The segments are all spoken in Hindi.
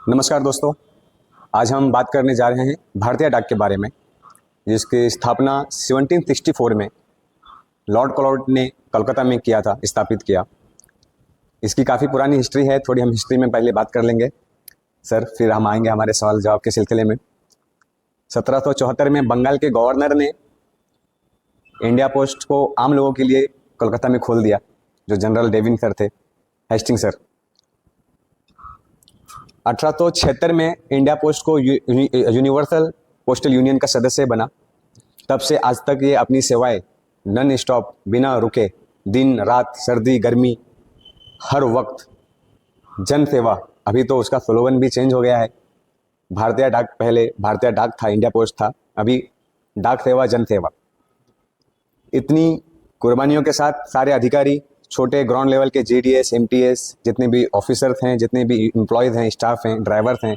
नमस्कार दोस्तों, आज हम बात करने जा रहे हैं भारतीय डाक के बारे में, जिसकी स्थापना 1764 में लॉर्ड क्लॉड ने कलकत्ता में किया था, स्थापित किया। इसकी काफ़ी पुरानी हिस्ट्री है, थोड़ी हम हिस्ट्री में पहले बात कर लेंगे सर, फिर हम आएंगे हमारे सवाल जवाब के सिलसिले में। 1774 में बंगाल के गवर्नर ने इंडिया पोस्ट को आम लोगों के लिए कलकत्ता में खोल दिया, जो जनरल डेविन सर थे, हेस्टिंग सर। 1876 में इंडिया पोस्ट को यूनिवर्सल पोस्टल यूनियन का सदस्य बना। तब से आज तक ये अपनी सेवाएं नॉन स्टॉप, बिना रुके, दिन रात, सर्दी गर्मी, हर वक्त जन सेवा। अभी तो उसका स्लोगन भी चेंज हो गया है। भारतीय डाक, पहले भारतीय डाक था, इंडिया पोस्ट था, अभी डाक सेवा, जन सेवा। इतनी कुर्बानियों के साथ सारे अधिकारी, छोटे ग्राउंड लेवल के जीडीएस, एमटीएस, जितने भी ऑफिसर्स हैं, जितने भी एम्प्लॉयज़ हैं, स्टाफ हैं, ड्राइवर्स हैं,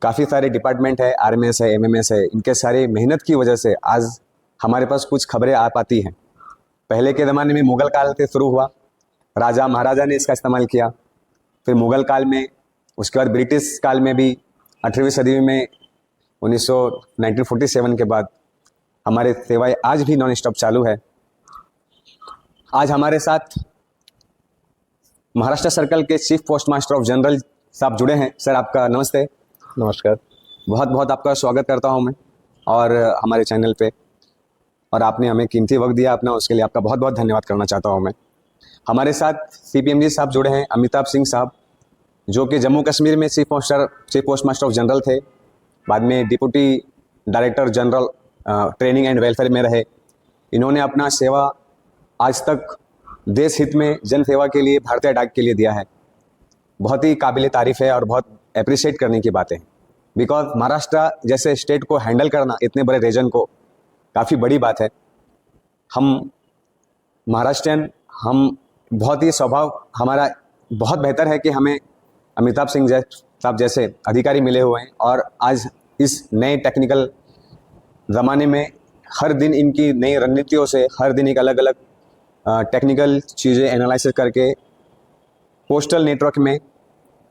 काफ़ी सारे डिपार्टमेंट है, आरएमएस है, एमएमएस है, इनके सारे मेहनत की वजह से आज हमारे पास कुछ खबरें आ पाती हैं। पहले के ज़माने में मुग़ल काल से शुरू हुआ, राजा महाराजा ने इसका इस्तेमाल किया। फिर मुग़ल काल में, उसके बाद ब्रिटिश काल में भी 18वीं सदी में 1947 के बाद हमारे सेवाएं आज भी नॉन स्टॉप चालू है। आज हमारे साथ महाराष्ट्र सर्कल के chief post master of general साहब जुड़े हैं। सर, आपका नमस्ते। नमस्कार। बहुत बहुत आपका स्वागत करता हूं मैं और हमारे चैनल पे, और आपने हमें कीमती वक्त दिया अपना, उसके लिए आपका बहुत बहुत धन्यवाद करना चाहता हूं मैं। हमारे साथ सीपीएमजी साहब जुड़े हैं, अमिताभ सिंह साहब, जो कि जम्मू कश्मीर में chief post master of general थे, बाद में deputy director general training and welfare में रहे। इन्होंने अपना सेवा आज तक देश हित में जन सेवा के लिए भारतीय डाक के लिए दिया है। बहुत ही काबिल तारीफ़ है और बहुत अप्रिशिएट करने की बातें हैं, बिकॉज महाराष्ट्र जैसे स्टेट को हैंडल करना, इतने बड़े रीजन को, काफ़ी बड़ी बात है। हम महाराष्ट्रियन, हम बहुत ही स्वभाव हमारा बहुत बेहतर है कि हमें अमिताभ सिंह साहब जैसे अधिकारी मिले हुए हैं, और आज इस नए टेक्निकल ज़माने में हर दिन इनकी नई रणनीतियों से, हर दिन एक अलग अलग टेक्निकल चीज़ें एनालिसिस करके पोस्टल नेटवर्क में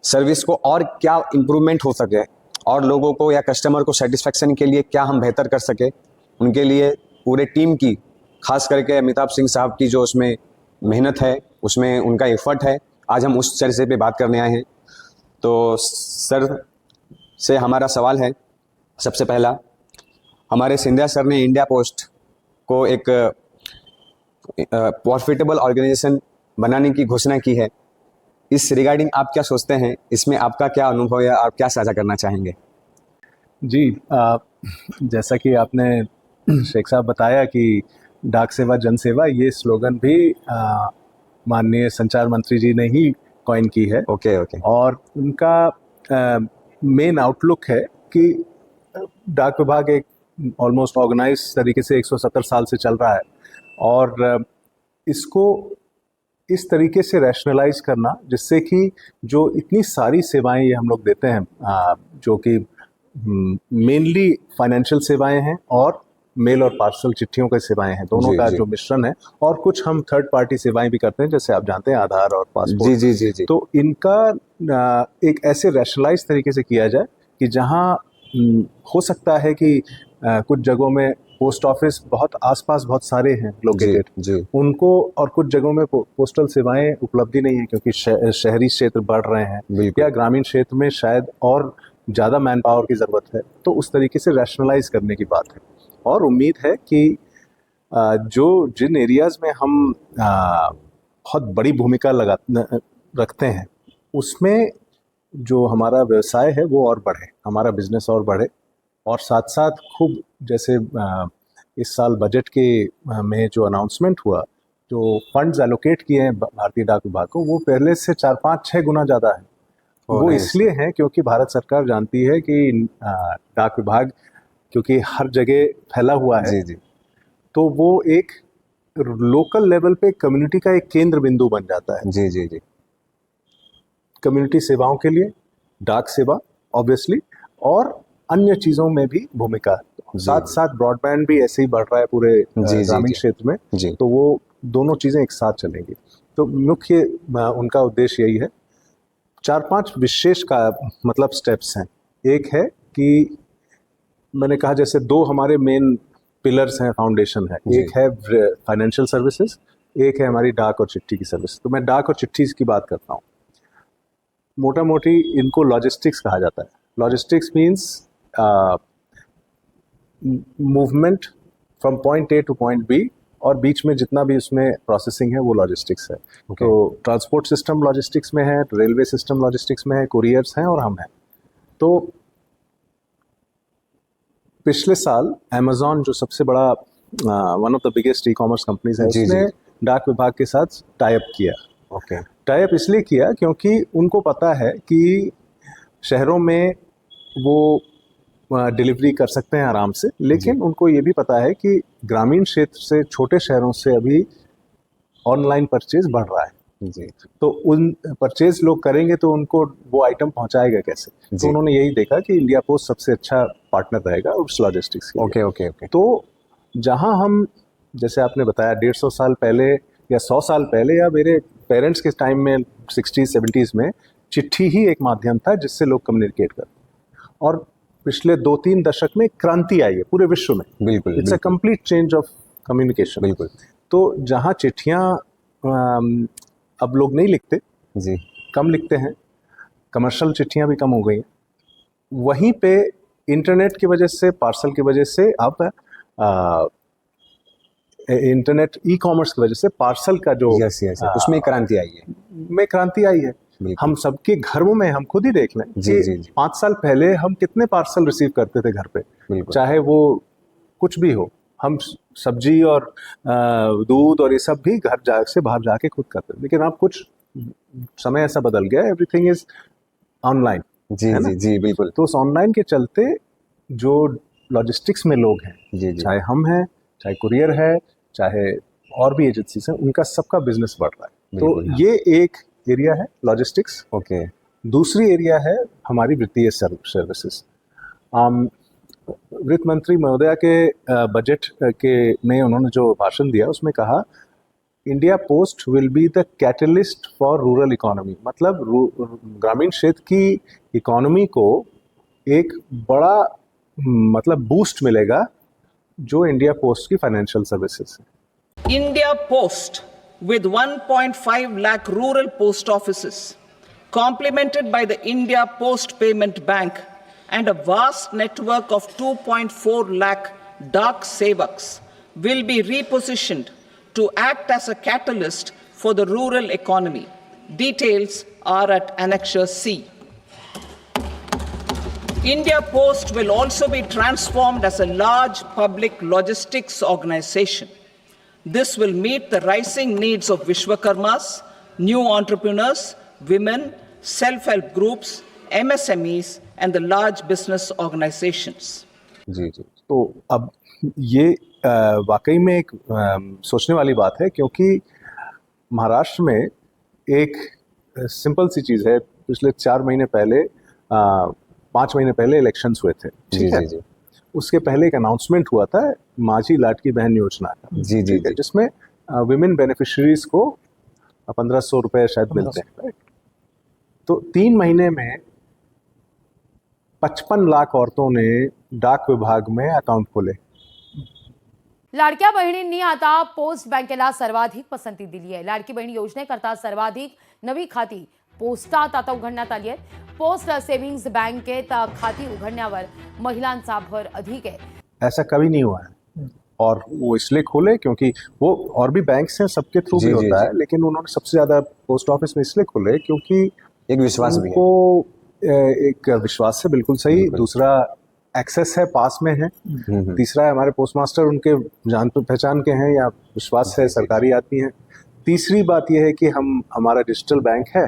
सर्विस को और क्या इम्प्रूवमेंट हो सके, और लोगों को या कस्टमर को सेटिस्फेक्शन के लिए क्या हम बेहतर कर सके, उनके लिए पूरे टीम की, खास करके अमिताभ सिंह साहब की जो उसमें मेहनत है, उसमें उनका एफर्ट है, आज हम उस चर्चे पे बात करने आए हैं। तो सर से हमारा सवाल है, सबसे पहला, हमारे सिंधिया सर ने इंडिया पोस्ट को एक प्रॉफिटेबल ऑर्गेनाइजेशन बनाने की घोषणा की है। इस रिगार्डिंग आप क्या सोचते हैं, इसमें आपका क्या अनुभव है, आप क्या साझा करना चाहेंगे? जी, जैसा कि आपने शेख साहब बताया कि डाक सेवा जन सेवा, ये स्लोगन भी माननीय संचार मंत्री जी ने ही कॉइन की है। Okay okay. और उनका मेन आउटलुक है कि डाक विभाग एक ऑलमोस्ट ऑर्गेनाइज तरीके से 170 साल से चल रहा है, और इसको इस तरीके से रैशनलाइज करना जिससे कि जो इतनी सारी सेवाएं ये हम लोग देते हैं, जो कि मेनली फाइनेंशियल सेवाएं हैं और मेल और पार्सल चिट्ठियों की सेवाएं हैं, दोनों का जो मिश्रण है, और कुछ हम थर्ड पार्टी सेवाएं भी करते हैं, जैसे आप जानते हैं आधार और पासपोर्ट। जी जी जी। तो इनका एक ऐसे रैशनलाइज तरीके से किया जाए कि जहां हो सकता है कि कुछ जगहों में पोस्ट ऑफिस बहुत आसपास बहुत सारे हैं लोकेटेड, उनको, और कुछ जगहों में पोस्टल सेवाएं उपलब्धि नहीं है क्योंकि शहरी क्षेत्र बढ़ रहे हैं, या ग्रामीण क्षेत्र में शायद और ज़्यादा मैन पावर की ज़रूरत है। तो उस तरीके से रैशनलाइज करने की बात है, और उम्मीद है कि जिन एरियाज़ में हम बहुत बड़ी भूमिका रखते हैं, उसमें जो हमारा व्यवसाय है वो और बढ़े, हमारा बिजनेस और बढ़े, और साथ साथ खूब, जैसे इस साल बजट के में जो अनाउंसमेंट हुआ, जो फंड्स एलोकेट किए हैं भारतीय डाक विभाग को, वो पहले से 4-5-6 गुना ज़्यादा है। वो इसलिए है क्योंकि भारत सरकार जानती है कि डाक विभाग क्योंकि हर जगह फैला हुआ है, तो वो एक लोकल लेवल पे कम्युनिटी का एक केंद्र बिंदु बन जाता है। जी जी जी। कम्युनिटी सेवाओं के लिए डाक सेवा ऑब्वियसली, और अन्य चीज़ों में भी भूमिका, साथ साथ ब्रॉडबैंड भी ऐसे ही बढ़ रहा है पूरे ग्रामीण क्षेत्र में, तो वो दोनों चीज़ें एक साथ चलेंगी। तो मुख्य उनका उद्देश्य यही है। 4-5 विशेष का मतलब स्टेप्स हैं। एक है कि मैंने कहा जैसे 2 हमारे मेन पिलर्स हैं, फाउंडेशन है। जी। एक है फाइनेंशियल सर्विसेज, एक है हमारी डाक और चिट्ठी की सर्विस। तो मैं डाक और चिट्ठी की बात करता हूँ। मोटा मोटी इनको लॉजिस्टिक्स कहा जाता है। Logistics means movement from point A to point B, और बीच में जितना भी उसमें प्रोसेसिंग है वो लॉजिस्टिक्स है। तो ट्रांसपोर्ट सिस्टम लॉजिस्टिक्स में है, रेलवे सिस्टम लॉजिस्टिक्स में है, कुरियर्स हैं और हम हैं। तो पिछले साल अमेजॉन जो सबसे बड़ा one of the biggest e commerce companies है, जी, उसने जी। डाक विभाग के साथ टाई अप किया। ओके। टाई अप इसलिए किया क्योंकि उनको पता है कि शहरों में वो डिलीवरी कर सकते हैं आराम से, लेकिन उनको ये भी पता है कि ग्रामीण क्षेत्र से, छोटे शहरों से अभी ऑनलाइन परचेज बढ़ रहा है। जी। तो उन परचेज लोग करेंगे तो उनको वो आइटम पहुंचाएगा कैसे? जी। तो उन्होंने यही देखा कि इंडिया पोस्ट सबसे अच्छा पार्टनर रहेगा उस लॉजिस्टिक्स के लिए। Okay okay okay. तो जहां हम, जैसे आपने बताया 150 साल पहले या 100 साल पहले या मेरे पेरेंट्स के टाइम में 60s 70s में चिट्ठी ही एक माध्यम था जिससे लोग कम्युनिकेट करते, और पिछले 2-3 दशक में क्रांति आई है पूरे विश्व में। बिल्कुल it's a complete change of communication. बिल्कुल। तो जहाँ चिट्ठियाँ अब लोग नहीं लिखते, जी। कम लिखते हैं, कमर्शियल चिट्ठियाँ भी कम हो गई हैं, वहीं पे इंटरनेट की वजह से, पार्सल की वजह से, अब इंटरनेट ई कॉमर्स की वजह से पार्सल का जो यस यस, उसमें क्रांति आई है। में क्रांति आई है। हम सबके घरों में, हम खुद ही देख लें जी, कि जी, जी। 5 साल पहले हम कितने पार्सल रिसीव करते थे घर पे, बिल्कुल। चाहे वो कुछ भी हो। हम सब्जी और दूध और ये सब भी घर जा से बाहर जाके खुद करते थे, लेकिन अब कुछ समय ऐसा बदल गया, एवरीथिंग इज ऑनलाइन। जी है ना? जी जी बिल्कुल। तो उस ऑनलाइन के चलते जो लॉजिस्टिक्स में लोग हैं, जी जी। चाहे हम हैं, चाहे कुरियर है, चाहे और भी एजेंसीज हैं, उनका सबका बिजनेस बढ़ रहा है। तो बिल्कुल। ये एक एरिया है लॉजिस्टिक्स। ओके। दूसरी एरिया है हमारी वित्तीय सर्विसेज। वित्त मंत्री महोदया के बजट के में उन्होंने जो भाषण दिया उसमें कहा, India post will be the catalyst for rural economy. मतलब ग्रामीण क्षेत्र की इकोनॉमी को एक बड़ा मतलब बूस्ट मिलेगा जो इंडिया पोस्ट की फाइनेंशियल सर्विसेज है। India Post, with 1.5 lakh rural post offices, complemented by the India Post Payment Bank and a vast network of 2.4 lakh Dak Sevaks, will be repositioned to act as a catalyst for the rural economy. Details are at Annexure C. India Post will also be transformed as a large public logistics organization. This will meet the rising needs of Vishwakarmas, new entrepreneurs, women, self-help groups, MSMEs, and the large business organizations. जी जी। तो अब ये वाकई में एक सोचने वाली बात है, क्योंकि महाराष्ट्र में एक सिंपल सी चीज़ है। पिछले 4 महीने पहले 5 महीने पहले इलेक्शंस हुए थे, ठीक है? जी। उसके पहले एक अनाउंसमेंट हुआ था माझी लाडकी बहन योजना का, जी जी जी। जिसमें विमेन बेनिफिशियरीज को 1500 रुपए शायद मिलते हैं, राइट? तो 3 महीने में 55 लाख औरतों ने डाक विभाग में अकाउंट खोले। लाडक्या बहिणींनी आता पोस्ट बँकेला सर्वाधिक पसंती दिली आहे। लाडकी बहीण योजनेकरता सर्वाधिक नवी खाती पोस्टात आता उघडण्यात आली आहेत। पोस्ट सेव्हिंग्ज बँकेत खाती उघडण्यावर महिलांचा भर अधिक है। ऐसा कभी नहीं हुआ है, और वो इसलिए खोले क्योंकि वो और भी बैंक्स हैं, सबके थ्रू जी, भी जी, होता जी। है, लेकिन उन्होंने सबसे ज्यादा पोस्ट ऑफिस में इसलिए खोले क्योंकि एक विश्वास भी है। उनको एक विश्वास है, बिल्कुल सही। बिल्कुल। दूसरा एक्सेस है, पास में है। तीसरा है हमारे पोस्ट मास्टर उनके जान पहचान के हैं या विश्वास है, सरकारी आदमी है। तीसरी बात यह है कि हमारा डिजिटल बैंक है,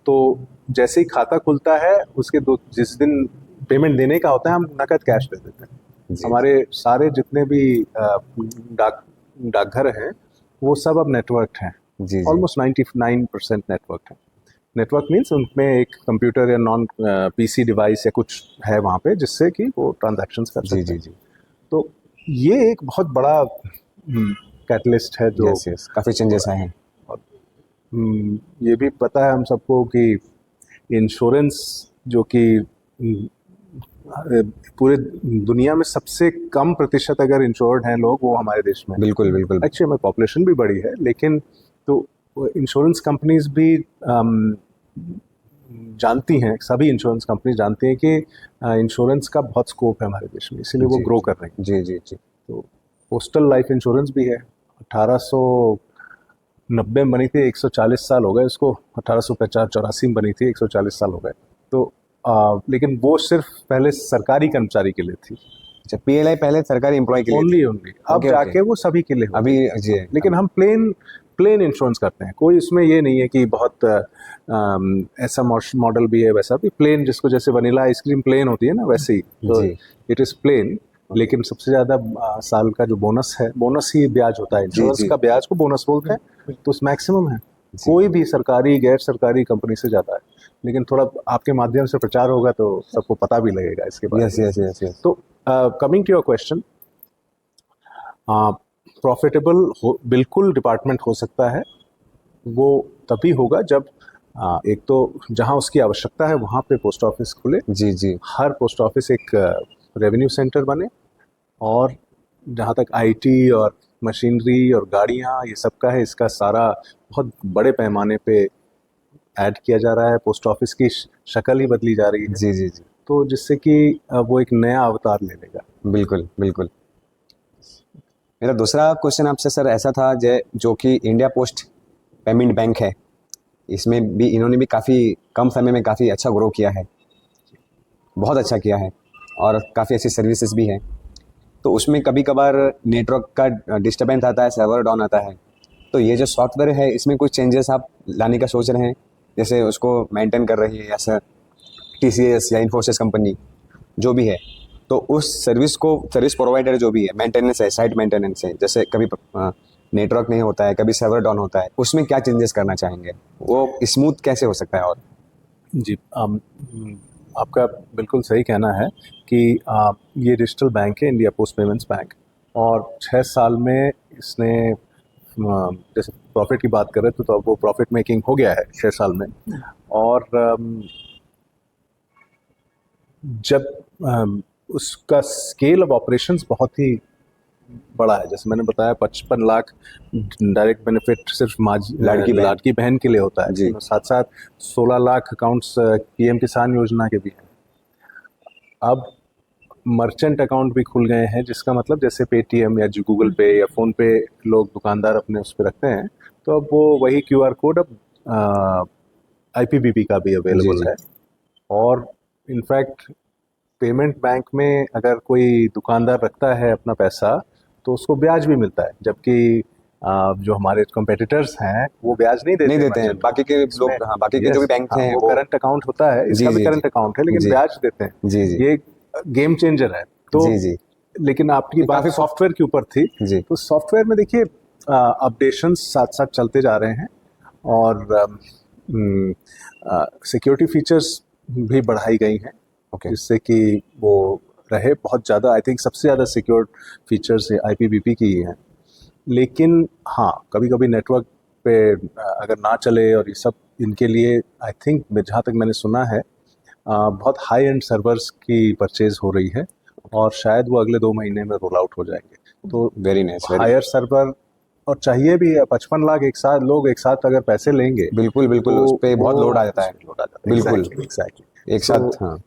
तो जैसे ही खाता खुलता है उसके जिस दिन पेमेंट देने का होता है हम नकद कैश दे देते हैं। जी। हमारे सारे जितने भी डाकघर हैं वो सब अब नेटवर्क हैं। जी जी। ऑलमोस्ट 99% नेटवर्क है। नेटवर्क मीन्स उनमें एक कंप्यूटर या नॉन पीसी डिवाइस या कुछ है वहाँ पे जिससे कि वो ट्रांजैक्शंस कर सकते जी हैं। जी जी। तो ये एक बहुत बड़ा कैटलिस्ट है जो यस यस, काफी चेंजेस आए हैं। ये भी पता है हम सबको कि इंश्योरेंस जो कि पूरे दुनिया में सबसे कम प्रतिशत अगर इंश्योर्ड हैं लोग, वो हमारे देश में। बिल्कुल बिल्कुल। एक्चुअली हमारी पॉपुलेशन भी बड़ी है, लेकिन तो इंश्योरेंस कंपनीज भी जानती हैं, सभी इंश्योरेंस कंपनी जानती हैं कि इंश्योरेंस का बहुत स्कोप है हमारे देश में, इसीलिए वो जी, ग्रो कर रही हैं। जी जी जी। तो पोस्टल लाइफ इंश्योरेंस भी है, 1890 में बनी थी, 140 साल हो गए उसको, 1884 में बनी थी, 140 साल हो गए। तो लेकिन वो सिर्फ पहले सरकारी कर्मचारी के लिए थी, अच्छा, पीएलआई पहले सरकारी एम्प्लॉय के लिए ओनली थी। ओनली। अब ओके, जाके ओके। वो सभी के लिए हो अभी गई। जी। लेकिन हम प्लेन इंश्योरेंस करते हैं, कोई इसमें ये नहीं है कि बहुत ऐसा मॉडल भी है, वैसा भी प्लेन, जिसको जैसे वनीला आइसक्रीम प्लेन होती है ना, वैसे ही तो जी। It is plane. लेकिन सबसे ज़्यादा साल का जो बोनस है, बोनस ही ब्याज होता है, इंश्योरेंस जी। का ब्याज को बोनस बोलते हैं, तो उस मैक्सिमम है, जी। कोई भी सरकारी गैर सरकारी कंपनी से ज़्यादा है। लेकिन थोड़ा आपके माध्यम से प्रचार होगा तो सबको पता भी लगेगा इसके बारे यस में। Yes yes yes. तो coming to your question, profitable बिल्कुल डिपार्टमेंट हो सकता है, वो तभी होगा जब एक तो जहां उसकी आवश्यकता है वहां पे पोस्ट ऑफिस खुले, जी जी। हर पोस्ट ऑफिस एक रेवेन्यू सेंटर बने, और जहां तक आईटी और मशीनरी और गाड़ियां ये सब का है, इसका सारा बहुत बड़े पैमाने पे ऐड किया जा रहा है, पोस्ट ऑफिस की शक्ल ही बदली जा रही है, जी जी जी। तो जिससे कि वो एक नया अवतार ले लेगा। बिल्कुल बिल्कुल। मेरा दूसरा क्वेश्चन आपसे सर ऐसा था, जो कि इंडिया पोस्ट पेमेंट बैंक है, इसमें भी इन्होंने भी काफ़ी कम समय में काफ़ी अच्छा ग्रो किया है, बहुत अच्छा किया है, और काफ़ी अच्छी सर्विसेज भी हैं। तो उसमें कभी कभार नेटवर्क का डिस्टर्बेंस आता है, सर्वर डाउन आता है, तो ये जो सॉफ्टवेयर है इसमें कुछ चेंजेस आप लाने का सोच रहे हैं, जैसे उसको मेंटेन कर रही है या सर टीसीएस या इन्फोसिस कंपनी जो भी है, तो उस सर्विस प्रोवाइडर जो भी है, मेंटेनेंस है, साइट मेंटेनेंस है, जैसे कभी नेटवर्क नहीं होता है, कभी सर्वर डाउन होता है, उसमें क्या चेंजेस करना चाहेंगे, वो स्मूथ कैसे हो सकता है? और जी, आपका बिल्कुल सही कहना है कि ये डिजिटल बैंक है, इंडिया पोस्ट पेमेंट्स बैंक, और 6 साल में इसने जैसे प्रॉफिट की बात कर रहे थे, तो अब वो प्रॉफिट मेकिंग हो गया है 6 साल में। और जब उसका स्केल ऑफ ऑपरेशंस बहुत ही बड़ा है, जैसे मैंने बताया 55 लाख डायरेक्ट बेनिफिट सिर्फ लाड़की बहन के लिए होता है जी। साथ साथ 16 लाख अकाउंट्स पीएम किसान योजना के भी हैं। अब मर्चेंट अकाउंट भी खुल गए हैं, जिसका मतलब जैसे पेटीएम या गूगल पे या फ़ोन पे लोग दुकानदार अपने उस पर रखते हैं, तो अब वो वही क्यूआर कोड अब आईपीबीपी का भी अवेलेबल जी। है। और इनफैक्ट पेमेंट बैंक में अगर कोई दुकानदार रखता है अपना पैसा, तो उसको ब्याज भी मिलता है, जबकि जो हमारे कंपेटिटर्स हैं वो ब्याज नहीं नहीं देते हैं, merchant बाकी के इसमें। लोग, हाँ, बाकी के जो भी बैंक हैं वो करंट अकाउंट होता है, इसका जी, भी जी, करंट जी। अकाउंट है, लेकिन जी। ब्याज देते हैं। जी, जी। ये गेम चेंजर है। तो जी, जी। लेकिन आपकी बात काफी सॉफ्टवेयर के ऊपर थी, जी। तो सॉफ्टवेयर में देखिए अपडेशंस साथ साथ चलते जा रहे हैं, और सिक्योरिटी फीचर्स भी बढ़ाई गई हैं, ओके। जिससे कि वो रहे बहुत ज़्यादा। आई थिंक सबसे ज़्यादा सिक्योर फीचर्स आईपीबीपी की ही हैं। लेकिन हाँ, कभी कभी नेटवर्क पे अगर ना चले, और ये सब इनके लिए आई थिंक जहाँ तक मैंने सुना है बहुत हाई एंड सर्वर्स की परचेज हो रही है, और शायद वो अगले 2 महीने में रोल आउट हो जाएंगे। तो वेरी नाइस। हायर सर्वर, और चाहिए भी 55 लाख एक साथ अगर पैसे लेंगे, बिल्कुल बिल्कुल, तो उस पे बहुत वो लोड आ जाता है। लोड आ जाता है। बिल्कुल। एग्जैक्टली। एक साथ, हाँ।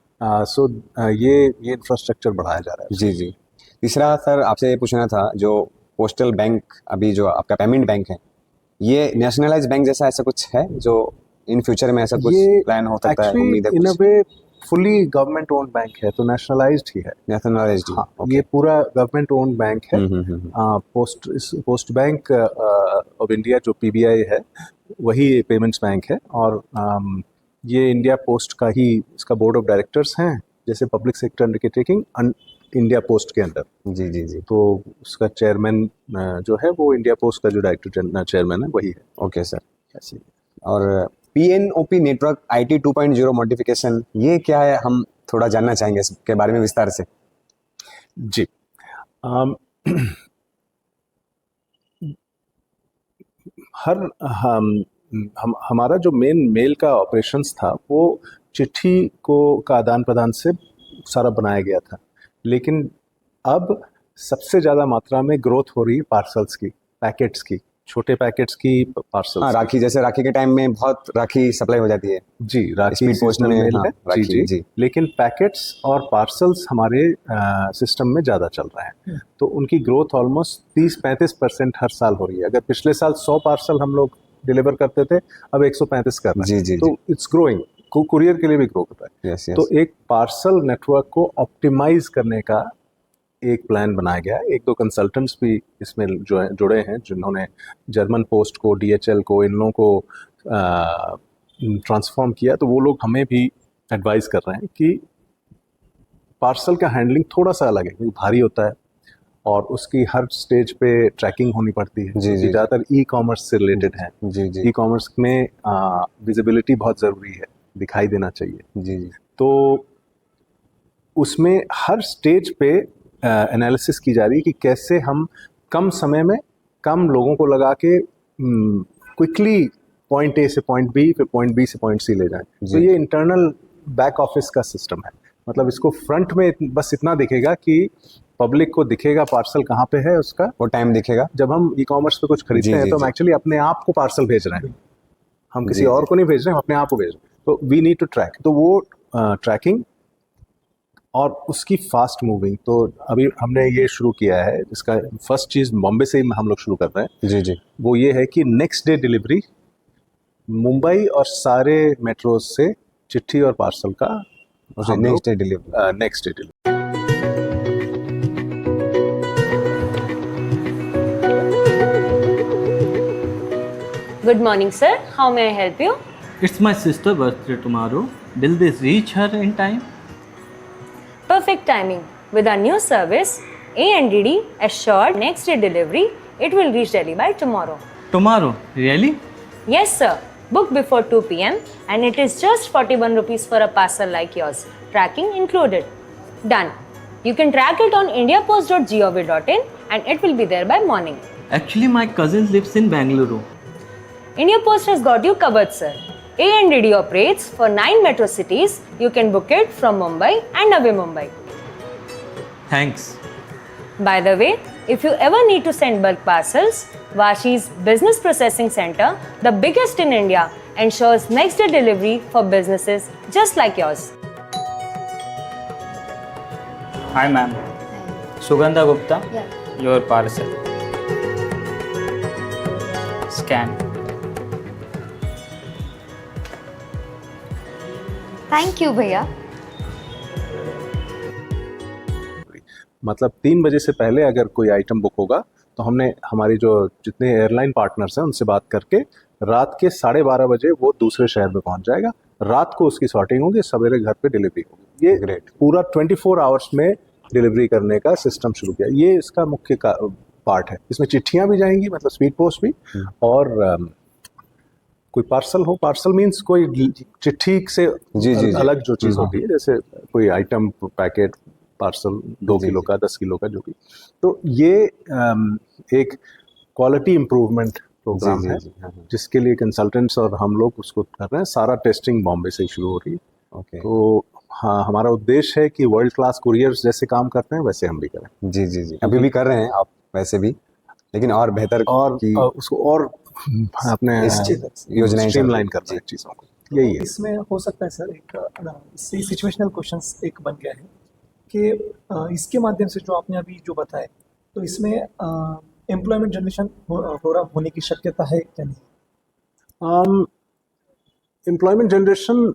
सो ये इंफ्रास्ट्रक्चर बढ़ाया जा रहा है। जी जी। तीसरा सर आपसे ये पूछना था, जो पोस्टल बैंक अभी जो आपका पेमेंट बैंक है, ये नेशनलाइज बैंक जैसा ऐसा कुछ है जो इन फ्यूचर में ऐसा कुछ प्लान हो सकता है, उम्मीद है इन अ कुछ? वे फुली गवर्नमेंट ओन्ड बैंक है, तो नेशनलाइज्ड ही है। नेशनलाइज्ड? हाँ, ये पूरा गवर्नमेंट ओन्ड बैंक है। हम्म। पोस्ट बैंक ऑफ इंडिया जो पीबीआई है, वही पेमेंट्स बैंक है, और ये इंडिया पोस्ट का ही इसका बोर्ड ऑफ डायरेक्टर्स हैं, जैसे public sector undertaking India post के अंदर। जी जी जी। तो उसका चेयरमैन जो है, वो इंडिया पोस्ट का जो डायरेक्टर चेयरमैन है वही है। Okay sir. ऐसे ही। और पीएनओपी नेटवर्क आईटी 2.0 मॉडिफिकेशन, ये क्या है, हम थोड़ा जानना चाहेंगे इसके बारे में विस्तार से। जी, हर हमारा जो मेन मेल का ऑपरेशंस था वो चिट्ठी को का आदान प्रदान से सारा बनाया गया था, लेकिन अब सबसे ज़्यादा मात्रा में ग्रोथ हो रही है पार्सल्स की, पैकेट्स की, छोटे पैकेट्स की, पार्सल्स। हाँ, राखी, जैसे राखी के टाइम में बहुत राखी सप्लाई हो जाती है जी, राखी स्पीड पोस्ट में, मेल हाँ, है, राखी, जी, जी। लेकिन पैकेट्स और पार्सल्स हमारे सिस्टम में ज़्यादा चल रहे हैं, तो उनकी ग्रोथ ऑलमोस्ट 30-35% हर साल हो रही है। अगर पिछले साल 100 पार्सल हम लोग डिलीवर करते थे, अब 135 कर रहे हैं। जी, जी, तो इट्स ग्रोइंग, कुरियर के लिए भी ग्रो होता है। यस, तो एक पार्सल नेटवर्क को ऑप्टिमाइज करने का एक प्लान बनाया गया है। 1-2 कंसल्टेंट्स भी इसमें जो है जुड़े हैं, जिन्होंने जर्मन पोस्ट को, DHL को, इन लोगों को ट्रांसफॉर्म किया, तो वो लोग हमें भी एडवाइस कर रहे हैं कि पार्सल का हैंडलिंग थोड़ा सा अलग है, क्योंकि भारी होता है और उसकी हर स्टेज पे ट्रैकिंग होनी पड़ती है। जी, जी। ज़्यादातर ई-कॉमर्स से रिलेटेड है। जी, जी, ई-कॉमर्स में विजिबिलिटी बहुत ज़रूरी है, दिखाई देना चाहिए। जी, जी, तो उसमें हर स्टेज पे एनालिसिस की जा रही है कि कैसे हम कम समय में कम लोगों को लगा के क्विकली पॉइंट ए से पॉइंट बी, फिर पॉइंट बी से पॉइंट सी ले जाएं। तो ये इंटरनल बैक ऑफिस का सिस्टम है। मतलब इसको फ्रंट में बस इतना दिखेगा कि पब्लिक को दिखेगा पार्सल कहाँ पे है उसका, वो टाइम दिखेगा। जब हम ई-कॉमर्स पे कुछ खरीदते जी, हैं जी, तो हम जी। एक्चुअली अपने आप को पार्सल भेज रहे हैं, हम किसी जी, और को नहीं भेज रहे हैं, हम अपने आप को भेज रहे हैं। तो वी नीड टू ट्रैक, तो वो ट्रैकिंग और उसकी फास्ट मूविंग, तो अभी हमने ये शुरू किया है। इसका फर्स्ट चीज़ बॉम्बे से ही हम लोग शुरू कर रहे हैं। जी, जी, वो ये है कि नेक्स्ट डे डिलीवरी मुंबई और सारे मेट्रोज से चिट्ठी और पार्सल का next day delivery. Next day delivery. Good morning, sir. How may I help you? It's my sister's birthday tomorrow. Will this reach her in time? Perfect timing. With our new service, ANDD assured next day delivery, it will reach Delhi by tomorrow. Tomorrow? Really? Yes, sir. Book before 2 p.m. and it is just 41 rupees for a parcel like yours. Tracking included. Done. You can track it on indiapost.gov.in and it will be there by morning. Actually, my cousin lives in Bangalore. India Post has got you covered, sir. ANDD operates for 9 metro cities. You can book it from Mumbai and Navi Mumbai. Thanks. By the way, if you ever need to send bulk parcels, Vashi's Business Processing Center, the biggest in India, ensures next day delivery for businesses just like yours. Hi ma'am. Sugandha Gupta. Your parcel. Scan. Thank you भैया। मतलब 3 बजे से पहले अगर कोई आइटम बुक होगा तो हमने हमारी जो जितने एयरलाइन पार्टनर्स हैं उनसे बात करके रात के 12:30 बजे वो दूसरे शहर में पहुंच जाएगा। रात को उसकी सॉर्टिंग होगी, सवेरे घर पे डिलीवरी होगी। ये ग्रेट, पूरा 24 आवर्स में डिलीवरी करने का सिस्टम शुरू किया। ये इसका मुख्य पार्ट है। इसमें चिट्ठियाँ भी जाएंगी, मतलब स्पीड पोस्ट भी, और कोई पार्सल हो, पार्सल मीन्स कोई चिट्ठी से जी, जी, जी। अलग जो चीज़ होती है, जैसे कोई आइटम, पैकेट, पार्सल 2 जी, किलो जी। का, 10 किलो का, जो भी। तो ये एक क्वालिटी इम्प्रूवमेंट प्रोग्राम जी, है, जी, हाँ, हाँ। जिसके लिए कंसल्टेंट्स और हम लोग उसको कर रहे हैं। सारा टेस्टिंग बॉम्बे से ही शुरू हो रही है। ओके। तो हाँ, हमारा उद्देश्य है कि वर्ल्ड क्लास कुरियर्स जैसे काम करते हैं वैसे हम भी करें, जी, जी, जी, अभी भी कर रहे हैं आप वैसे भी, लेकिन और बेहतर और की उसको और अपने योजनाएं स्ट्रीमलाइन चल करना है चीज़ों को। यही है। इसमें हो सकता है सर एक इससे सिचुएशनल क्वेश्चंस एक बन गया है कि इसके माध्यम से जो आपने अभी जो बताया, तो इसमें एम्प्लॉयमेंट जनरेशन होने की शक्यता है या नहीं? एम्प्लॉयमेंट जनरेशन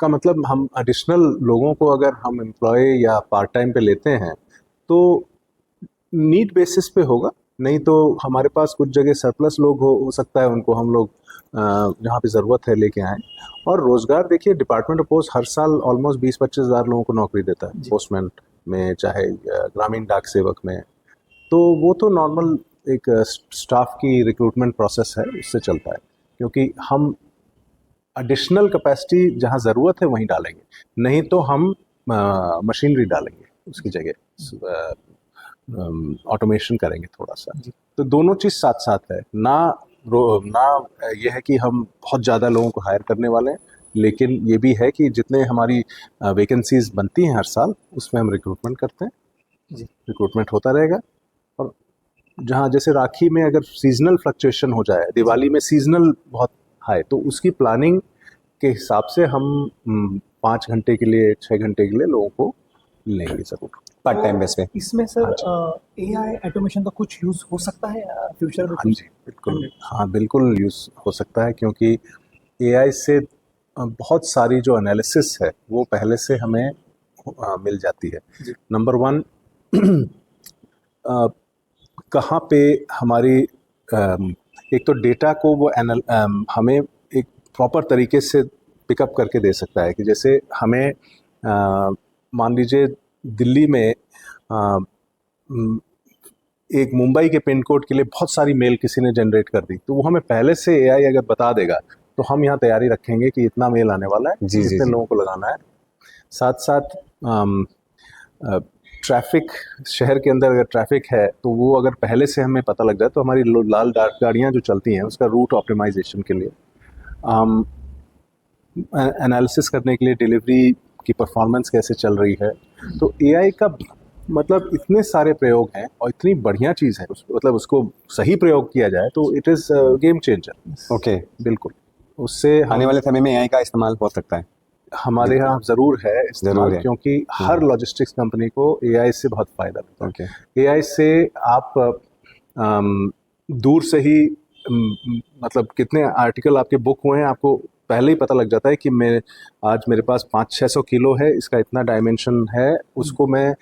का मतलब हम एडिशनल लोगों को अगर हम एम्प्लॉय या पार्ट टाइम पे लेते हैं तो नीड बेसिस पे होगा, नहीं तो हमारे पास कुछ जगह सरप्लस लोग हो सकता है, उनको हम लोग जहाँ पे ज़रूरत है लेके आएँ। और रोज़गार देखिए, डिपार्टमेंट ऑफ पोस्ट हर साल ऑलमोस्ट 20-25 हज़ार लोगों को नौकरी देता है, पोस्टमैन में चाहे ग्रामीण डाक सेवक में। तो वो तो नॉर्मल एक स्टाफ की रिक्रूटमेंट प्रोसेस है, उससे चलता है। क्योंकि हम एडिशनल कैपेसिटी जहाँ ज़रूरत है वहीं डालेंगे, नहीं तो हम मशीनरी डालेंगे उसकी जगह, ऑटोमेशन करेंगे थोड़ा सा। तो दोनों चीज़ साथ साथ है ना। ये है कि हम बहुत ज़्यादा लोगों को हायर करने वाले हैं, लेकिन ये भी है कि जितने हमारी वैकेंसीज बनती हैं हर साल, उसमें हम रिक्रूटमेंट करते हैं। जी। रिक्रूटमेंट होता रहेगा। और जहाँ जैसे राखी में अगर सीजनल फ्लक्चुएशन हो जाए, दिवाली में सीजनल बहुत हाई, तो उसकी प्लानिंग के हिसाब से हम 5 घंटे के लिए 6 घंटे के लिए लोगों को लेंगे सब पार्ट टाइम बेस पे। इसमें सर एआई ऑटोमेशन का कुछ यूज हो सकता है फ्यूचर में? हाँ जी, बिल्कुल, हाँ बिल्कुल यूज़ हो सकता है, क्योंकि एआई से बहुत सारी जो एनालिसिस है वो पहले से हमें मिल जाती है। नंबर 1 कहाँ पे हमारी एक तो डेटा को वो हमें एक प्रॉपर तरीके से पिकअप करके दे सकता है कि जैसे हमें मान लीजिए दिल्ली में एक मुंबई के पिन कोड के लिए बहुत सारी मेल किसी ने जनरेट कर दी, तो वो हमें पहले से एआई अगर बता देगा तो हम यहाँ तैयारी रखेंगे कि इतना मेल आने वाला है, जी, इतने जी। लोगों को लगाना है। साथ साथ ट्रैफिक, शहर के अंदर अगर ट्रैफिक है तो वो अगर पहले से हमें पता लग जाए तो हमारी लाल गाड़ियाँ जो चलती हैं उसका रूट ऑप्टिमाइजेशन के लिए, एनालिसिस करने के लिए डिलीवरी की परफॉर्मेंस कैसे चल रही है। तो एआई का मतलब इतने सारे प्रयोग हैं और इतनी बढ़िया चीज़ है, मतलब उसको सही प्रयोग किया जाए तो it is game changer. Okay, बिल्कुल, उससे आने वाले समय में एआई का इस्तेमाल हो सकता है। हमारे यहाँ ज़रूर है इस्तेमाल, ज़रूर है। क्योंकि हर लॉजिस्टिक्स कंपनी को एआई से बहुत फ़ायदा मिलता है। ओके, एआई से आप दूर से ही मतलब कितने आर्टिकल आपके बुक हुए हैं आपको पहले ही पता लग जाता है कि मैं आज मेरे पास 500-600 किलो है, इसका इतना डायमेंशन है, उसको मैं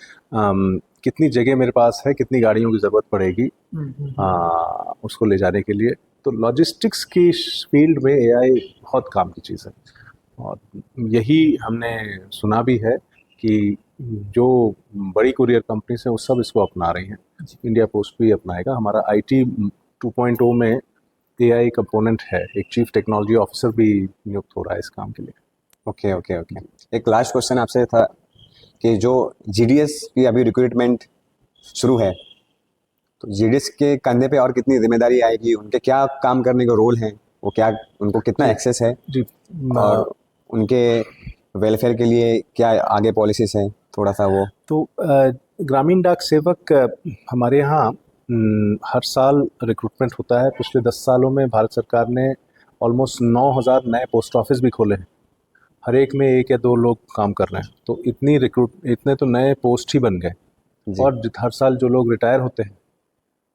कितनी जगह मेरे पास है, कितनी गाड़ियों की ज़रूरत पड़ेगी उसको ले जाने के लिए। तो लॉजिस्टिक्स की फील्ड में एआई बहुत काम की चीज़ है, और यही हमने सुना भी है कि जो बड़ी कुरियर कंपनीज हैं वो सब इसको अपना रही हैं। इंडिया पोस्ट भी अपनाएगा। हमारा आईटी 2.0 में एआई कंपोनेंट है, एक चीफ टेक्नोलॉजी ऑफिसर भी नियुक्त हो रहा है इस काम के लिए। Okay, okay, okay. एक लास्ट क्वेश्चन आपसे था कि जो जीडीएस की अभी रिक्रूटमेंट शुरू है, तो जीडीएस के कंधे पे और कितनी जिम्मेदारी आएगी, उनके क्या काम करने का रोल है, वो क्या, उनको कितना एक्सेस है, जी, और उनके वेलफेयर के लिए क्या आगे पॉलिसीज हैं, थोड़ा सा वो। तो ग्रामीण डाक सेवक हमारे यहाँ हर साल रिक्रूटमेंट होता है। पिछले 10 सालों में भारत सरकार ने ऑलमोस्ट 9,000 नए पोस्ट ऑफिस भी खोले हैं। हर एक में 1 या 2 लोग काम कर रहे हैं, तो इतने तो नए पोस्ट ही बन गए। और हर साल जो लोग रिटायर होते हैं,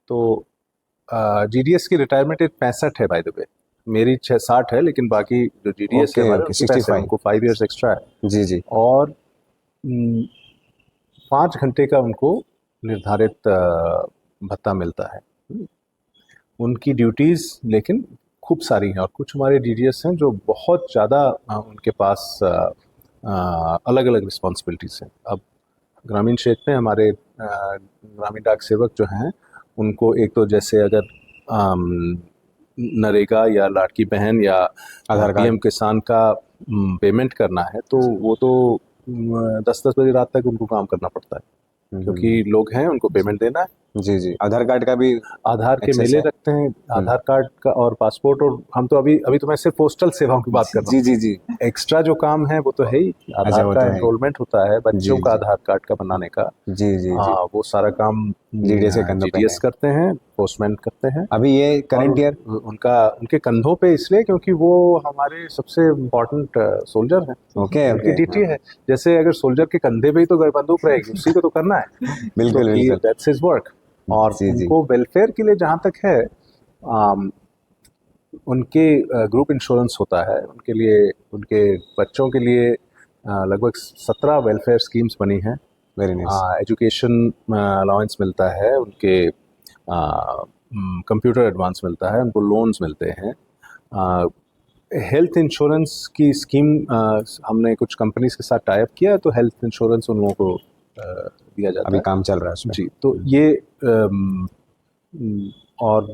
तो जीडीएस की रिटायरमेंट एज 65 है बाय द वे। मेरी 60 है, लेकिन बाकी जो जीडीएस Okay, है हमारे, okay, उनकी 65 है, उनको 5 इयर्स एक्स्ट्रा है। जी, जी। और 5 घंटे का उनको निर्धारित भत्ता मिलता है। उनकी ड्यूटीज़ लेकिन खूब सारी हैं, और कुछ हमारे डीडीएस हैं जो बहुत ज़्यादा उनके पास अलग अलग रिस्पॉन्सिबिलिटीज़ हैं। अब ग्रामीण क्षेत्र में हमारे ग्रामीण डाक सेवक जो हैं, उनको एक तो जैसे अगर नरेगा या लाड़की बहन या आधार कार्ड। पीएम किसान का पेमेंट करना है, तो वो तो 10-10 बजे रात तक उनको काम करना पड़ता है, क्योंकि लोग हैं, उनको पेमेंट देना है। जी, जी। आधार कार्ड का भी आधार के access मेले है। रखते हैं, आधार कार्ड का और पासपोर्ट। और हम तो अभी तो मैं सिर्फ पोस्टल सेवाओं की बात कर रहा जी, हूँ। जी, जी। एक्स्ट्रा जो काम है वो तो है ही, आधार वो का तो है ही। एनरोलमेंट होता है, बच्चों जी, का जी। आधार कार्ड का बनाने का, जी, जी, जी। वो सारा काम GDS के कंधों पे जीडीएस है। करते हैं, पोस्टमैन करते हैं। अभी ये करंट और ईयर। उनके कंधों पे इसलिए क्योंकि वो हमारे सबसे इम्पोर्टेंट सोल्जर हैं। ओके, उनकी ओके। ड्यूटी है। जैसे अगर सोल्जर के कंधे पे ही तो बंदूक रहेगी, उसी को तो करना है। बिल्कुल, बिल्कुल। That's his work. और जी, जी। उनको वेलफेयर के लिए जहाँ तक है, उनके ग्रुप इंश्योरेंस होता है, उनके लिए, उनके बच्चों के लिए लगभग 17 वेलफेयर स्कीम्स बनी हैं। Very nice. एजुकेशन अलाउंस मिलता है, उनके कंप्यूटर एडवांस मिलता है, उनको लोन्स मिलते हैं। हेल्थ इंश्योरेंस की स्कीम हमने कुछ कंपनीज के साथ टाई अप किया है, तो हेल्थ इंश्योरेंस उन लोगों को दिया जाता अभी है। काम चल रहा है उसमें। जी, तो ये और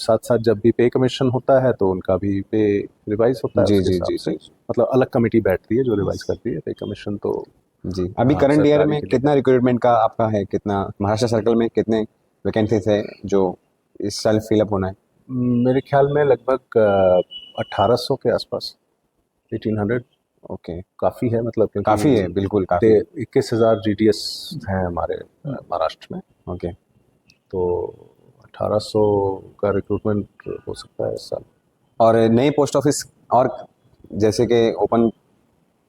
साथ साथ जब भी पे कमीशन होता है तो उनका भी पे रिवाइज होता है। जी, उसके जी, हिसाब जी, से। जी। मतलब अलग कमेटी बैठती है जो रिवाइज करती है पे कमीशन। तो जी, अभी हाँ, करंट ईयर सरकारी में के लिए। कितना रिक्रूटमेंट का आपका है, कितना महाराष्ट्र सर्कल में कितने वैकेंसीज है जो इस साल फिलअप होना है? मेरे ख्याल में लगभग 1800 के आसपास, 1800। ओके, काफ़ी है, मतलब क्योंकि काफ़ी है, बिल्कुल काफ़ी है। 21,000 GDS हैं हमारे महाराष्ट्र में, ओके, तो 1800 का रिक्रूटमेंट हो सकता है इस साल। और नए पोस्ट ऑफिस और जैसे कि ओपन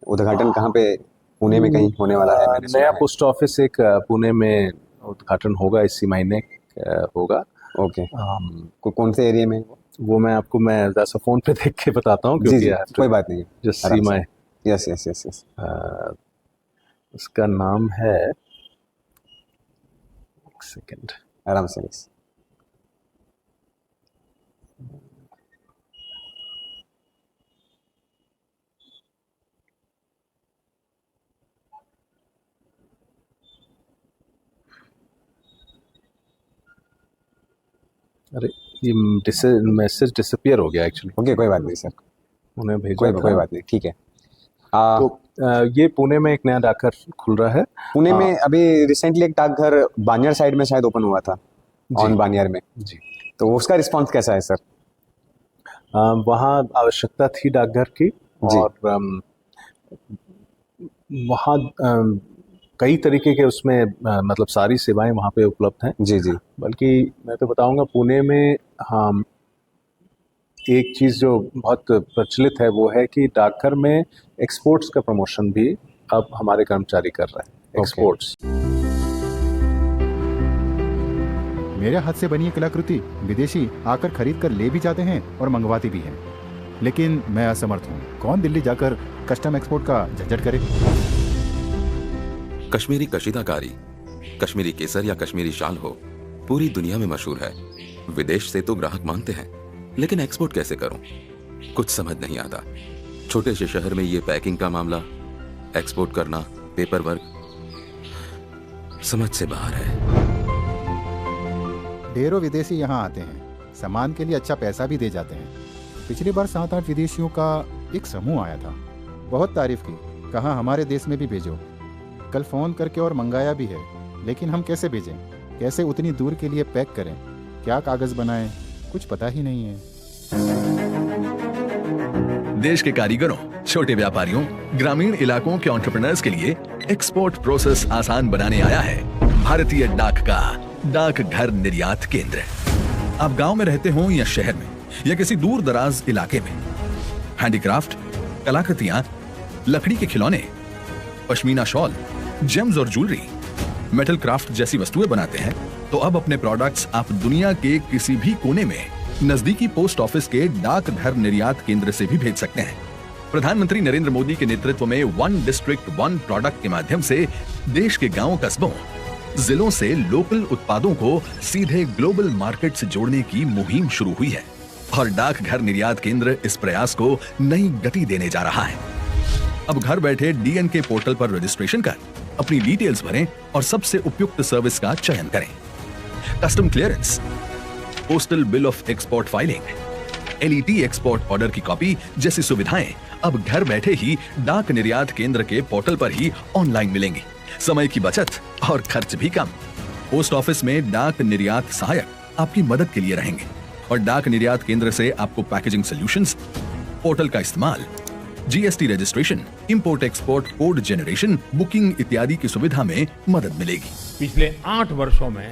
उद्घाटन कहाँ पे, पुणे में कहीं होने वाला है? मैंने सुना नया है। पोस्ट ऑफिस एक पुणे में उद्घाटन होगा, इसी महीने होगा। ओके, कौन से एरिया में? वो मैं आपको ज़रा सा फ़ोन पे देख के बताता हूँ, जी जी, क्योंकि कोई बात नहीं, जस्ट आराम सी से। My, yes yes yes yes. उसका नाम है, एक सेकेंड, आराम से बस। अरे ये मैसेज डिसअपियर हो गया एक्चुअली, ओके, कोई बात नहीं सर, उन्हें भेजा कोई था। बात नहीं, ठीक है। तो ये पुणे में एक नया डाकघर खुल रहा है। पुणे में अभी रिसेंटली एक डाकघर बानियार साइड में शायद ओपन हुआ था, ऑन बानियार में। जी, तो उसका रिस्पांस कैसा है सर? वहाँ आवश्यकता थी डाकघर की, जी। और वहाँ कई तरीके के उसमें मतलब सारी सेवाएं वहाँ पे उपलब्ध हैं। जी जी, बल्कि मैं तो बताऊंगा, पुणे में हम एक चीज़ जो बहुत प्रचलित है वो है कि डाकघर में एक्सपोर्ट्स का प्रमोशन भी अब हमारे कर्मचारी कर रहे हैं। एक्सपोर्ट्स, मेरे हाथ से बनी ये कलाकृति विदेशी आकर खरीद कर ले भी जाते हैं और मंगवाते भी हैं, लेकिन मैं असमर्थ हूँ। कौन दिल्ली जाकर कस्टम एक्सपोर्ट का झंझट करे? कश्मीरी कशीदाकारी, कश्मीरी केसर या कश्मीरी शाल हो, पूरी दुनिया में मशहूर है। विदेश से तो ग्राहक मांगते हैं, लेकिन एक्सपोर्ट कैसे करूं? कुछ समझ नहीं आता। छोटे से शहर में ये पैकिंग का मामला, एक्सपोर्ट करना, पेपर वर्क, समझ से बाहर है। ढेरों विदेशी यहाँ आते हैं, सामान के लिए अच्छा पैसा भी दे जाते हैं। पिछली बार 7-8 विदेशियों का एक समूह आया था, बहुत तारीफ की, कहा हमारे देश में भी भेजो। कल फोन करके और मंगाया भी है, लेकिन हम कैसे भेजें, कैसे उतनी दूर के लिए पैक करें, क्या कागज बनाएं, कुछ पता ही नहीं है। देश के कारीगरों, छोटे व्यापारियों, ग्रामीण इलाकों के एंटरप्रेन्योर्स के लिए एक्सपोर्ट प्रोसेस आसान बनाने आया है भारतीय डाक का डाकघर निर्यात केंद्र। आप गांव में रहते हो या शहर में या किसी दूर दराज इलाके में, हैंडीक्राफ्ट, कलाकृतियां, लकड़ी के खिलौने, पश्मीना शॉल, जेम्स और ज्वेलरी, मेटल क्राफ्ट जैसी वस्तुएं बनाते हैं, तो अब अपने प्रोडक्ट्स आप दुनिया के किसी भी कोने में नजदीकी पोस्ट ऑफिस के डाकघर निर्यात केंद्र से भी भेज सकते हैं। प्रधानमंत्री नरेंद्र मोदी के नेतृत्व में वन डिस्ट्रिक्ट वन प्रोडक्ट के माध्यम से देश के गांवों, कस्बों, जिलों से लोकल उत्पादों को सीधे ग्लोबल मार्केट से जोड़ने की मुहिम शुरू हुई है और डाकघर निर्यात केंद्र इस प्रयास को नई गति देने जा रहा है। अब घर बैठे DNK पोर्टल पर रजिस्ट्रेशन कर अपनी डिटेल्स भरें और सबसे उपयुक्त सर्विस का चयन करें। Custom clearance, postal bill of export filing, LET export order की कॉपी जैसी सुविधाएं अब घर बैठे ही डाक निर्यात केंद्र के पोर्टल पर ही ऑनलाइन मिलेंगी। समय की बचत और खर्च भी कम। पोस्ट ऑफिस में डाक निर्यात सहायक आपकी मदद के लिए रहेंगे और डाक निर्यात केंद्र से आपको पैकेजिंग सॉल्यूशंस, पोर्टल का इस्तेमाल, GST registration, import export code generation, booking इत्यादि की सुविधा में मदद मिलेगी। पिछले 8 वर्षों में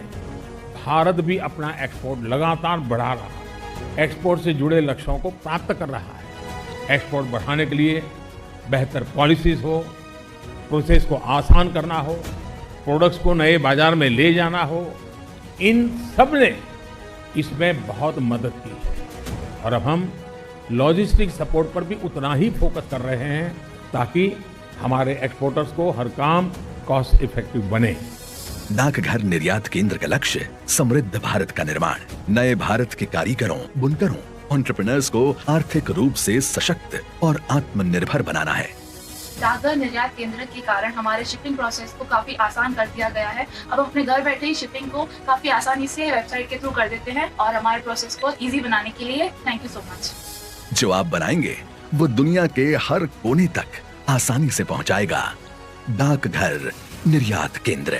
भारत भी अपना एक्सपोर्ट लगातार बढ़ा रहा है, एक्सपोर्ट से जुड़े लक्ष्यों को प्राप्त कर रहा है। एक्सपोर्ट बढ़ाने के लिए बेहतर पॉलिसीज हो, प्रोसेस को आसान करना हो, प्रोडक्ट्स को नए बाजार में ले जाना हो, इन सब ने इसमें बहुत मदद की है। और अब हम लॉजिस्टिक सपोर्ट पर भी उतना ही फोकस कर रहे हैं ताकि हमारे एक्सपोर्टर्स को हर काम कॉस्ट इफेक्टिव बने। डाकघर निर्यात केंद्र का लक्ष्य समृद्ध भारत का निर्माण, नए भारत के कारीगरों, बुनकरों, एंटरप्रेन्योर्स को आर्थिक रूप से सशक्त और आत्मनिर्भर बनाना है। डाकघर निर्यात केंद्र के कारण हमारे शिपिंग प्रोसेस को काफी आसान कर दिया गया है। अब हम अपने घर बैठे ही शिपिंग को काफी आसानी से वेबसाइट के थ्रू कर देते हैं और हमारे प्रोसेस को इजी बनाने के लिए थैंक यू सो मच। जो आप बनाएंगे वो दुनिया के हर कोने तक आसानी से पहुंचाएगा। डाकघर निर्यात केंद्र।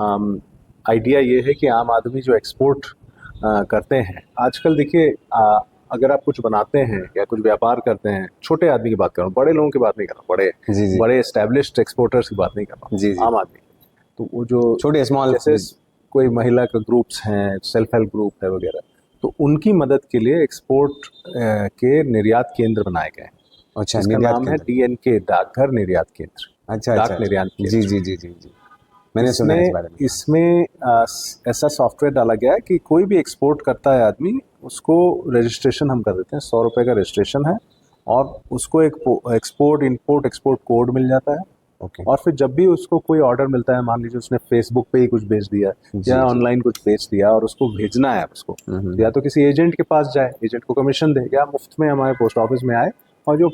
आइडिया ये है कि आम आदमी जो एक्सपोर्ट करते हैं आजकल, देखिए अगर आप कुछ बनाते हैं या कुछ व्यापार करते हैं, छोटे आदमी की बात कर रहा हूँ, बड़े लोगों की बात नहीं कर रहा हूँ, बड़े एस्टेब्लिश्ड एक्सपोर्टर्स की बात नहीं कर रहा हूँ, आम आदमी। तो वो जो छोटे स्मॉल जैसे कोई महिला के ग्रुप्स हैं, सेल्फ हेल्प ग्रुप है वगैरह, तो उनकी मदद के लिए एक्सपोर्ट के निर्यात केंद्र बनाए गए हैं। अच्छा, इसका नाम है DNK, डाकघर निर्यात केंद्र। अच्छा, डाक निर्यात केंद्र। जी, मैंने सुना है इस बारे में। इसमें ऐसा सॉफ्टवेयर डाला गया है कि कोई भी एक्सपोर्ट करता है आदमी, उसको रजिस्ट्रेशन हम कर देते हैं, 100 रुपये का रजिस्ट्रेशन है, और उसको एक एक्सपोर्ट इंपोर्ट एक्सपोर्ट कोड मिल जाता है। और फिर जब भी उसको कोई ऑर्डर मिलता है, मान लीजिए उसने फेसबुक पे ही कुछ बेच दिया या ऑनलाइन कुछ बेच दिया और उसको भेजना है उसको, या तो किसी एजेंट के पास जाए, एजेंट को कमीशन दे, या मुफ्त में हमारे पोस्ट ऑफिस में आए, और जो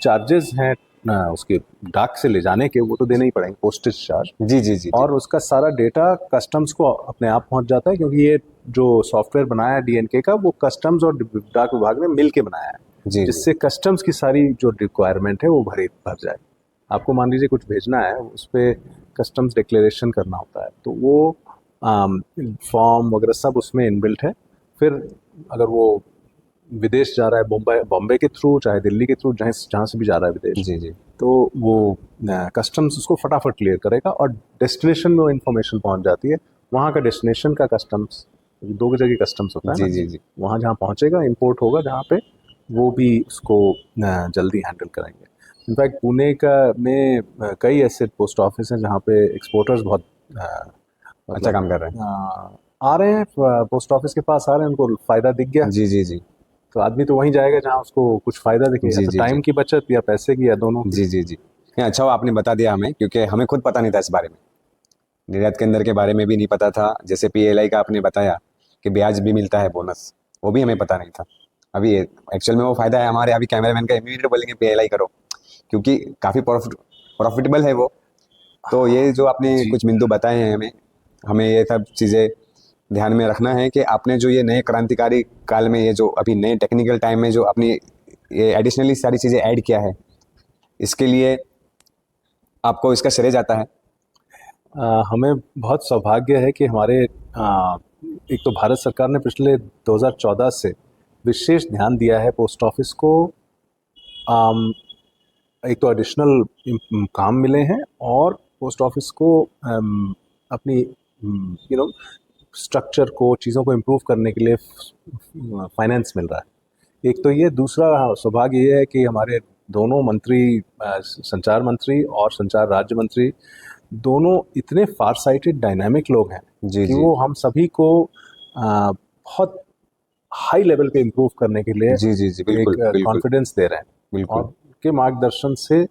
चार्जेस हैं उसके डाक से ले जाने के, वो तो देने ही पड़ेंगे, पोस्टेज चार्ज। जी। और उसका सारा डेटा कस्टम्स को अपने आप पहुंच जाता है, क्योंकि ये जो सॉफ्टवेयर बनाया है DNK का, वो कस्टम्स और डाक विभाग ने मिल के बनाया है, जिससे कस्टम्स की सारी जो रिक्वायरमेंट है वो भर जाए। आपको मान लीजिए कुछ भेजना है, उस पर कस्टम्स डिक्लेरेशन करना होता है, तो वो फॉर्म वगैरह सब उसमें इनबिल्ट है। फिर अगर वो विदेश जा रहा है, बॉम्बे के थ्रू, चाहे दिल्ली के थ्रू, जहाँ से भी जा रहा है विदेश, तो वो कस्टम्स उसको फटाफट क्लियर करेगा, और डेस्टिनेशन में वो इन्फॉर्मेशन पहुँच जाती है। वहाँ का डेस्टिनेशन का कस्टम्स, 2 जगह कस्टम्स होता है जी। वहाँ जहाँ पहुँचेगा, इंपोर्ट होगा जहाँ पे, वो भी उसको जल्दी हैंडल करेंगे। इनफैक्ट पुणे में कई ऐसे पोस्ट ऑफिस हैं जहाँ पे एक्सपोर्टर्स बहुत अच्छा काम कर रहे हैं, आ रहे हैं, पोस्ट ऑफिस के पास आ रहे हैं, उनको फ़ायदा दिख गया। जी। तो आदमी तो वहीं जाएगा जहाँ उसको कुछ फ़ायदा दिखे, या तो टाइम की बचत या पैसे की, या दोनों। जी। अच्छा, वो आपने बता दिया हमें, क्योंकि हमें खुद पता नहीं था इस बारे में, निर्यात केंद्र के बारे में भी नहीं पता था। जैसे PLI का आपने बताया कि ब्याज भी मिलता है, बोनस, वो भी हमें पता नहीं था। अभी एक्चुअल में वो फ़ायदा है हमारे, अभी कैमरामैन का इमीडिएट बोलेंगे PLI करो, क्योंकि काफ़ी प्रॉफिटेबल है वो। तो ये जो आपने कुछ बिंदु बताए हैं हमें ये सब चीज़ें ध्यान में रखना है कि आपने जो ये नए क्रांतिकारी काल में, ये जो अभी नए टेक्निकल टाइम में जो अपनी ये एडिशनली सारी चीज़ें ऐड किया है, इसके लिए आपको इसका श्रेय जाता है। हमें बहुत सौभाग्य है कि हमारे एक तो भारत सरकार ने पिछले 2014 से विशेष ध्यान दिया है पोस्ट ऑफिस को। एक तो एडिशनल काम मिले हैं, और पोस्ट ऑफिस को अपनी स्ट्रक्चर को, चीज़ों को इम्प्रूव करने के लिए फाइनेंस मिल रहा है। एक तो ये, दूसरा सौभाग्य ये है कि हमारे दोनों मंत्री, संचार मंत्री और संचार राज्य मंत्री, दोनों इतने फार साइटेड डायनामिक लोग हैं कि वो हम सभी को बहुत हाई लेवल पे इम्प्रूव करने के लिए एक कॉन्फिडेंस दे रहे हैं, और के मार्गदर्शन से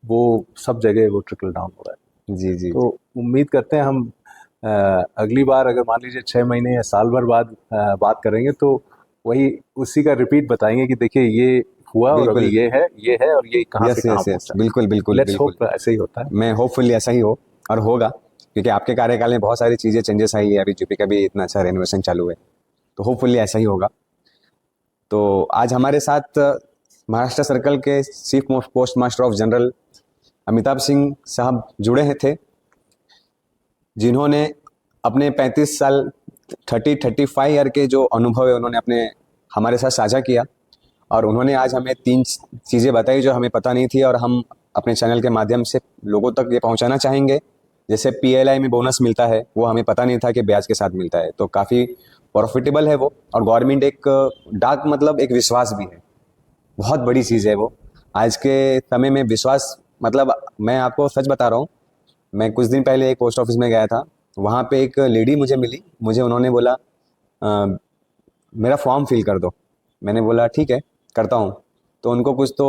वो सब जगह वो ट्रिकल डाउन हो रहा है। जी। तो उम्मीद करते हैं हम अगली बार अगर मान लीजिए 6 महीने या साल भर बाद बात करेंगे, तो वही उसी का रिपीट बताएंगे कि देखिए ये हुआ, और अभी ये है और ये कहाँ से कहाँ पहुंचा। बिल्कुल लेट्स होप ऐसे ही होता है। मैं होपफुली ऐसा ही हो और होगा, क्योंकि आपके कार्यकाल में बहुत सारी चीज़ें चेंजेस आई है। अभी GP का भी इतना अच्छा रेनोवेशन चालू है, तो होपफुली ऐसा ही होगा। तो आज हमारे साथ महाराष्ट्र सर्कल के chief post master of general Amitabh Singh साहब जुड़े थे, जिन्होंने अपने 35 साल 35 ईयर के जो अनुभव है उन्होंने अपने हमारे साथ साझा किया, और उन्होंने आज हमें 3 चीज़ें बताई जो हमें पता नहीं थी, और हम अपने चैनल के माध्यम से लोगों तक ये पहुंचाना चाहेंगे। जैसे PLI में बोनस मिलता है, वो हमें पता नहीं था कि ब्याज के साथ मिलता है, तो काफ़ी प्रॉफिटेबल है वो। और गवर्नमेंट एक डाक मतलब एक विश्वास भी है, बहुत बड़ी चीज़ है वो आज के समय में। विश्वास मतलब मैं आपको सच बता रहा हूँ, मैं कुछ दिन पहले एक पोस्ट ऑफिस में गया था, वहाँ पे एक लेडी मुझे मिली, मुझे उन्होंने बोला मेरा फॉर्म फिल कर दो। मैंने बोला ठीक है करता हूँ। तो उनको कुछ तो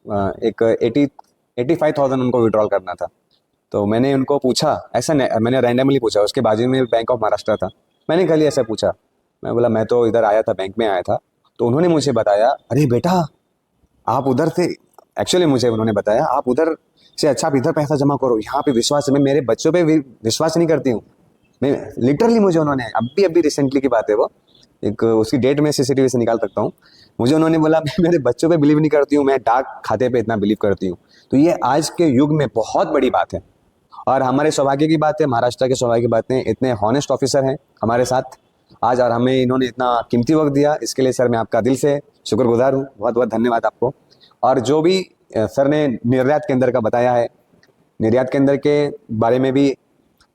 एक 85,000 उनको विड्रॉल करना था। तो मैंने उनको पूछा, ऐसा मैंने रैंडमली पूछा, उसके बाजू में बैंक ऑफ महाराष्ट्र था, मैंने खाली ऐसा पूछा, मैं बोला मैं तो इधर आया था, बैंक में आया था। तो उन्होंने मुझे बताया, अरे बेटा आप उधर से, एक्चुअली मुझे उन्होंने बताया आप उधर से अच्छा आप इधर पैसा जमा करो, यहाँ पे विश्वास है। मैं मेरे बच्चों पे विश्वास नहीं करती हूँ, मैं लिटरली, मुझे उन्होंने अभी रिसेंटली की बात है वो, एक उसकी डेट में CCTV से निकाल सकता हूँ, मुझे उन्होंने बोला मैं मेरे बच्चों पे बिलीव नहीं करती हूँ, मैं डाक खाते पे इतना बिलीव करती हूँ। तो ये आज के युग में बहुत बड़ी बात है, और हमारे सौभाग्य की बात है, महाराष्ट्र के सौभाग्य की बात है, इतने हॉनेस्ट ऑफिसर हैं हमारे साथ आज, और हमें इन्होंने इतना कीमती वक्त दिया, इसके लिए सर मैं आपका दिल से शुक्रगुजार हूँ। बहुत बहुत धन्यवाद आपको। और जो भी सर ने निर्यात केंद्र का बताया है, निर्यात केंद्र के बारे में भी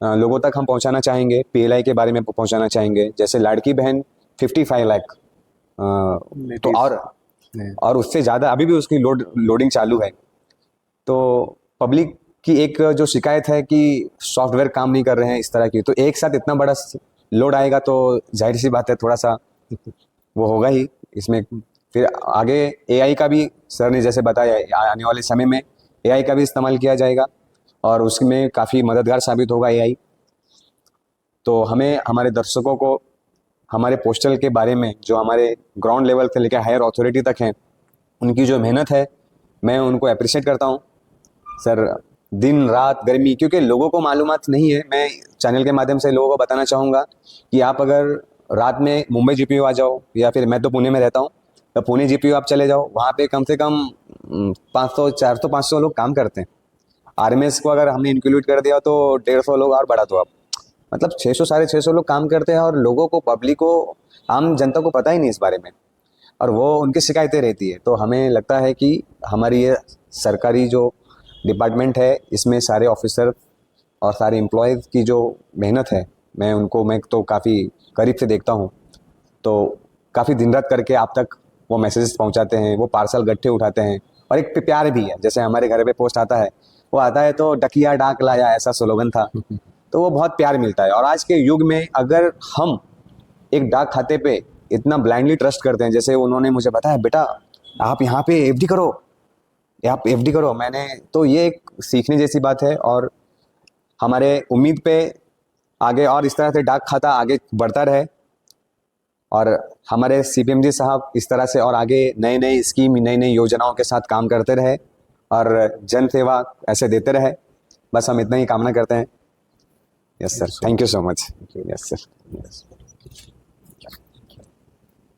लोगों तक हम पहुंचाना चाहेंगे, PLI के बारे में पहुंचाना चाहेंगे। जैसे लाड़की बहन 55 लाख, तो और उससे ज़्यादा अभी भी उसकी लोडिंग चालू है। तो पब्लिक की एक जो शिकायत है कि सॉफ्टवेयर काम नहीं कर रहे हैं इस तरह की, तो एक साथ इतना बड़ा लोड आएगा तो जाहिर सी बात है थोड़ा सा वो होगा ही इसमें। फिर आगे AI का भी सर ने जैसे बताया, आने वाले समय में AI का भी इस्तेमाल किया जाएगा और उसमें काफ़ी मददगार साबित होगा AI। तो हमें हमारे दर्शकों को हमारे पोस्टल के बारे में, जो हमारे ग्राउंड लेवल से लेकर हायर अथॉरिटी तक हैं, उनकी जो मेहनत है मैं उनको अप्रिशिएट करता हूँ सर। दिन रात गर्मी, क्योंकि लोगों को मालूमात नहीं है, मैं चैनल के माध्यम से लोगों को बताना चाहूँगा कि आप अगर रात में मुंबई GPU आ जाओ, या फिर मैं तो पुणे में रहता हूँ, तो पुणे GPU आप चले जाओ, वहाँ पे कम से कम 500 400 500 लोग काम करते हैं। RMS को अगर हमने इंक्लूड कर दिया तो 150 लोग और बढ़ा दो आप, मतलब 600 साढ़े 600 लोग काम करते हैं, और लोगों को, पब्लिक को, आम जनता को पता ही नहीं इस बारे में, और वो उनकी शिकायतें रहती है। तो हमें लगता है कि हमारी ये सरकारी जो डिपार्टमेंट है, इसमें सारे ऑफिसर और सारे एम्प्लॉयज़ की जो मेहनत है, मैं तो काफ़ी करीब से देखता हूँ। तो काफ़ी दिन रात करके आप तक वो मैसेजेस पहुँचाते हैं, वो पार्सल गट्ठे उठाते हैं, और एक प्यार भी है। जैसे हमारे घर पे पोस्ट आता है, वो आता है तो डकिया डाक लाया, ऐसा स्लोगन था, तो वो बहुत प्यार मिलता है। और आज के युग में अगर हम एक डाक खाते पे इतना ब्लाइंडली ट्रस्ट करते हैं, जैसे उन्होंने मुझे बताया, बेटा आप यहाँ पे FD करो, आप FD करो, मैंने तो ये एक सीखने जैसी बात है। और हमारे उम्मीद पे आगे और इस तरह से डाक खाता आगे बढ़ता रहे, और हमारे CPMG साहब इस तरह से और आगे नए नए स्कीम, नई नई योजनाओं के साथ काम करते रहे और जन सेवा ऐसे देते रहे। बस हम इतना ही कामना करते हैं। Yes sir, thank you so much. Yes sir.